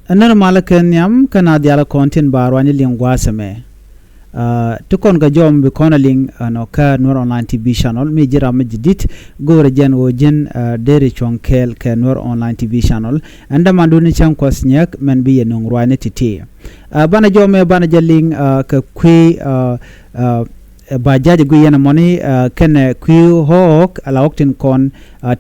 Aner malaken yam kana diala kontin barwani lingwa seme. Tukon ga jom bi konaling no ka Nuer online TV channel mi jira majidit gore jen wo jen deri chonkel ka Nuer online TV channel anda manduni cham kwasnyak men bi yenong rwane titi. Bana jome bana jaling ka kwi bajaji gu yana moni ken kwi hook ala oktin kon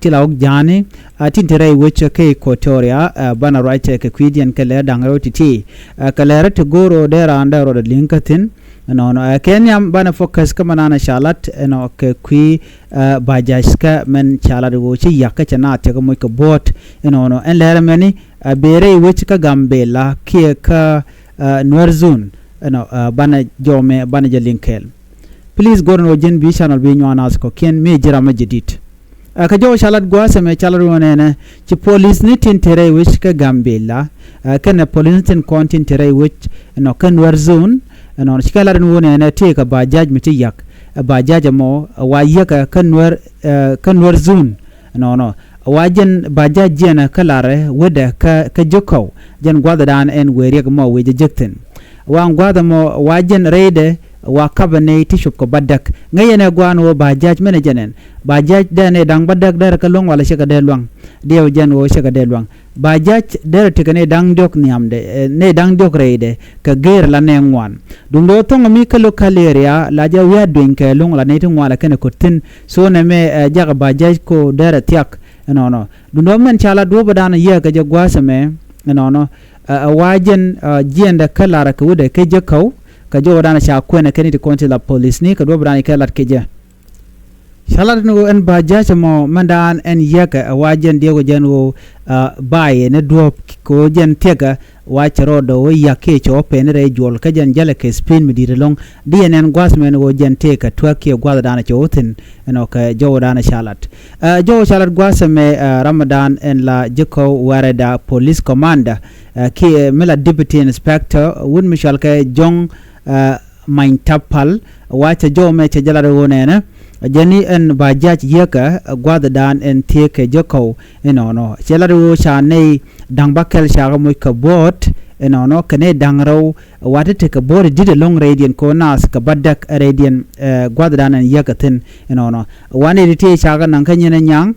tila ok jani tintere which ke ikuɔtɛriaa bana right ke kwi dian ke le dangro titi ka le to goro dera anda ro linkatin no kenyam bana focus kama nana shalat no ke kwi bajaska men chalat go chi yakka chana te ko moy ko bot no en lere meni bere which ka gambella ke ka Nuer zone no bana jome bana jalinkel. Please go no jen bi channel bi nywana ko ken me jira majidit ka jo shalat gwa se me chalat wonene ci police ni tintere which ka gambella ken police tin kontin tere which no kan Nuer zone no chikala ren wonene te ka bajaj miti yak bajaj mo wa yaka kan Nuer zone no wajen bajaj jena kalare wede ka joko jen gwada dan en weri mo weje jekten wa gwada mo wajen reide wa kabane tishop ko badak ngayene gwano bajaj mena jenen bajaj dane dang badak dar ka long wala shaka de long dew jen wo shaka de long bajaj der tikane dang dok niamde ne dang dok reide ka ger la ne ngwan dum do to mi ka local area la ja wa doen ka long la ne tin wala kene ko tin so ne me jaga bajaj ko der tiak no dum do men chala do badana ye ka jagwa same no wajen jenda kala ka wude ke jakaw ka jo dana sha kwene keni to konti la police ni ka do brani ka lat keje shalat no en bajaj mo mandan en yaka wajen de go jenwo baye ne do ko jen tega wa chero do yake cho penere jol ka jen jale ke spin mi dire long dinen gwasmen go jen te ka twake gwada dana cho tin eno ka jo dana shalat gwasme Ramadan en la jiko wareda police commander ki mela deputy inspector wun michal ka jong main tapal wacha jo me che jala wonena jani en bajaj yeka gwada dan en teke joko no chelaro cha nei dang bakel cha mo ka bot no kane dangro wata te ka bot did long radian ko nas ka badak radian gwada dan en yeka tin no wani rite cha ga nan kanyene nyang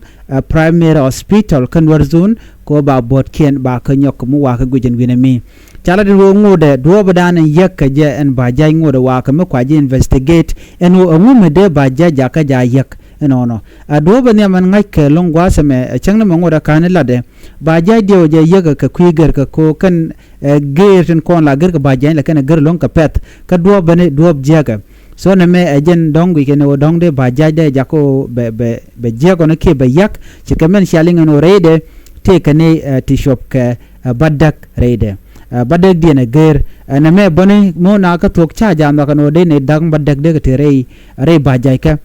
primary hospital kan Nuer zone ko ba bot ken ba ka nyok mu wa ka gujen winami chala de ngode do badan yak je en bajaj ngode wa ka me kwaje investigate en wo ngume de bajaj ka ja yak no do bane man ngak long gwasame changna ngoda kan lade bajaj de je yak ka kwiger ka ko kan geerten kon la ger ka bajaj la kan ger long ka pet ka do bane do jaga so na me ajen dong wi ken wo dong de bajaj de jako be jago na ke be yak ci kamen shalinga no reide te kane ti shop ka badak reide badak dia na ger na me bone mo na ka tok cha jam da kano de ne dang badak de te re bajai ka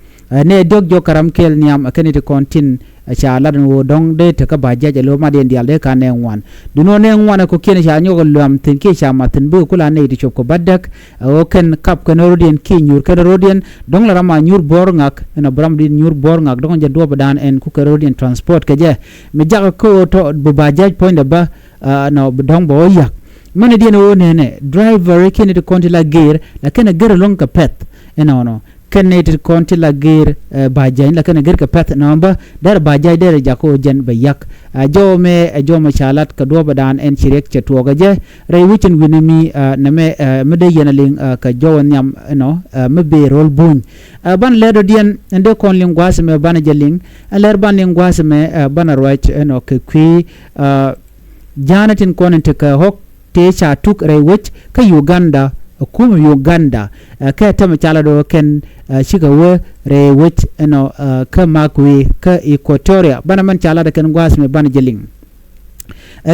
ne dog jo karam kel niam akani te kontin cha la no dong de te ka bajai lo ma de ndial de ka ne ngwan du no ne ngwan ko ken cha nyogo lam tin ke cha matin bu kula ne ti chop ko badak o ken kap ko no rodien ki nyur ka rodien dong la rama nyur bor ngak na bram din nyur bor ngak dong je do badan en ku ka rodien transport ke je me jaga ko to bu bajai point ba no dong bo yak mane dien o ne driver ken te konti la gear la ken ger long ka pet no ken te konti la gear bajai la ken ger ka pet namba dar bajai der jako jen be yak jo me chalat ka do badan en chirek che to ga je re wichin winimi na me de yenaling ka jo nyam no me be rol bun ban ledo dien ende kon lingwas me ban jeling ler ban lingwas me ban right no ke kwi janatin konente ka hok te cha tuk re wich ka Uganda kuma Uganda ka tam chala do ken shiga we re wich no ka makwi ka ikuɔtɛriaa bana man chala da ken gwasme bana jeling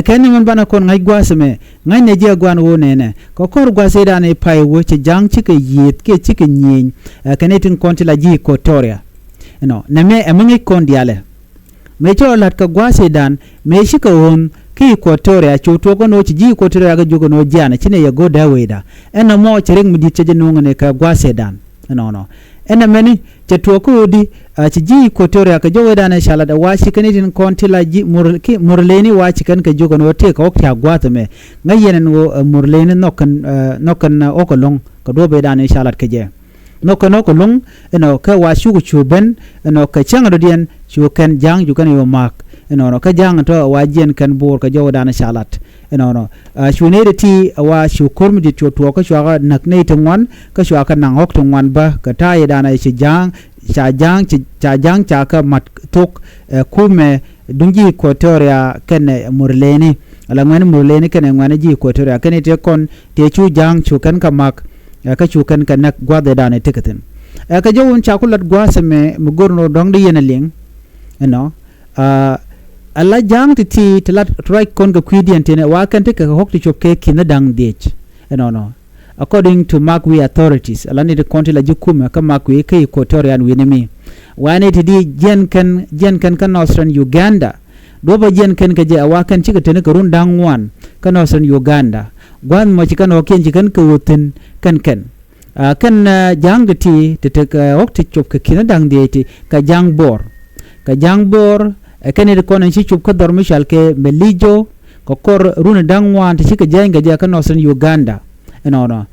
ken man bana kon ngai gwasme ngai ne je gwan wo ne ko kor gwase da ne pai wo che jang chike yit ke chike nyin kenetin konti la ji ikuɔtɛriaa no ne me amungi kon diale me cho lat ka gwase dan me shika won ki ikuɔtɛriaa chuto ko no chi ji ikuɔtɛriaa ga jugo no jana chine ya go da weda ena mo chereng mudi cheje no ngane ka gwase dan no ena meni te to ko di ci ji ikuɔtɛriaa ka jogo dana shalat wa shikani din kontila ji murleni wa chikan ka jogo no te ka okya gwatame ngayenen wo murleni nokan okolong ka do be dana shalat ka je nokan okolong eno ka wa shugu chuben eno ka changro dien chukan jang jukan yo mak eno ka jang to wa jen kan bor ka jogo dana shalat eno shunere ti wa shukurm di to ka shwa nakne tungwan ka shwa ka nang hok tungwan ba ka ta ye dana shi jang cha ka mat tok kume dungi ikuɔtɛriaa ken murleni ala ngwan murleni ken ngwan ji ikuɔtɛriaa ken te kon te chu jang chu kan ka mak ka chu kan ka nak gwade dane tikatin ka jowun cha kulat gwasame mugurno dong de yenaling eno alla jang ti tlat try kon ka kwidien tene wa kan te ka hokti chop ke kina dang dech no according to Makwi authorities alani de konti la jukume ka Makwi ke ikuɔtɛriaa winimi wane ti di jen kan Northern Uganda do ba jen kan ka je awakan chika tene ka run dang wan ka Northern Uganda gwan mo chika no ken chikan ka wutin kan jang ti te ka hokti chop ka kina dang dech ka jang bor kene de konan chi chup ka dor mishal ke melijo ko kor runa dangwan ti ka janga ja ka Northern Uganda no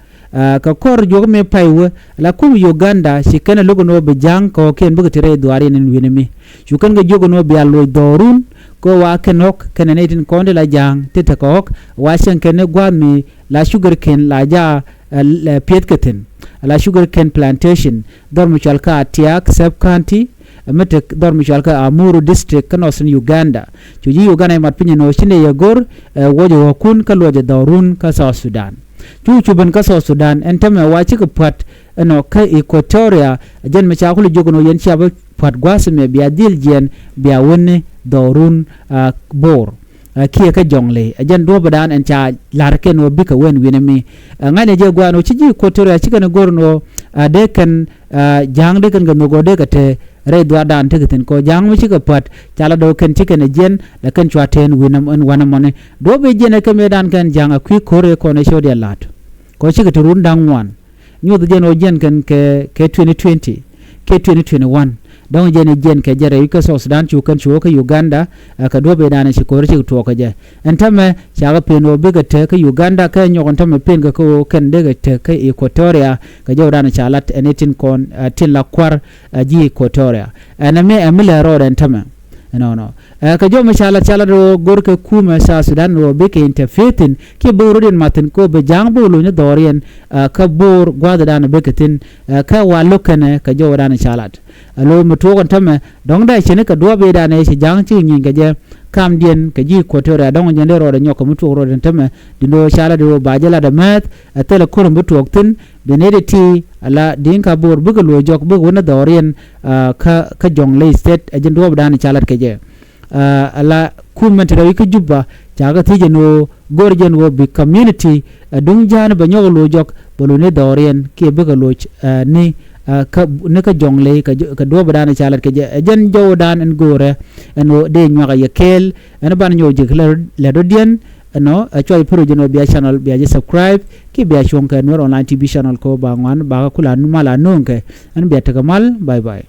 ka kor jogo me paiwe la kum Uganda si kana logo no be jang ko ken buga tire duari nen winemi chukan ga jogo no be allo dorun ko wa kenok kene netin konde la jang tete ko wa shen kene gwami la sugar ken la ja piet keten la sugar ken plantation dor mishal ka tiak sub county metek dor mishal ka Amuru district kan Northern Uganda chuji Uganda mat pinye no shine yagor wojo wakun ka loje dorun ka South Sudan chuban ka South Sudan entame wachi ka pat no ka ikuɔtɛriaa jen me cha kulu jogo no yen chaba pat gwasme bia dil jen bia wonne dorun bor kiye ka jongle jen do badan en cha larke no bika wen winemi ngane je gwano chiji ikuɔtɛriaa chikana gorno de kan jang de kan ga nogo de ka te re dwa dan tikitin ko jang mu chika pat chala do kan chicken jen la kan chwaten winam an wanamone do be jen ka medan kan jang akwi kore ko ne shodi lat ko chika turun dang wan nyu de jen o jen kan ke 2020 ke 2021 don jen ke jere ka South Sudan chu kan chu ka Uganda ka do be dan shi kore chi to ka je entame chaga peno be ga te ka Uganda ka nyogon tame pen ga ko kan de ga te ka ikuɔtɛriaa ka jawdan chalat enetin kon tin la kwar ji ikuɔtɛriaa aname amila ro den tame no ka jo mashallah chala do gor ka kuma sa Sudan ro be ke interfetin ke borodin matin ko be jang bolo ne dorien ka bor gwada dan be ketin ka walokane ka jo dan chalat alo muto kon tame dong da chene ka do be dan shi jang chi nyin ga je kam dien ka ji ikuɔtɛriaa dong nyande ro de nyoko muto ro den tame dindo chala do bajala da mat atela kurum muto oktin benediti ala dinka bor buga lo jok buga wona dorien ka jongle state ajin do dan chalat ke je ala kument rawi ka jubba jaga tije no gorjen wo bi community dung jan ba nyog lo jok bolo ne dorien ke buga lo ni ka ne ka jongle ka do dan chalat ke je jen jow dan en gore en de nyaga yekel en ban nyoje le do dien no choy pro jeno bia channel bia je subscribe ki bia chonka Nuer online TV channel ko ba ngwan ba kula numala nonke en bia tagamal bye bye.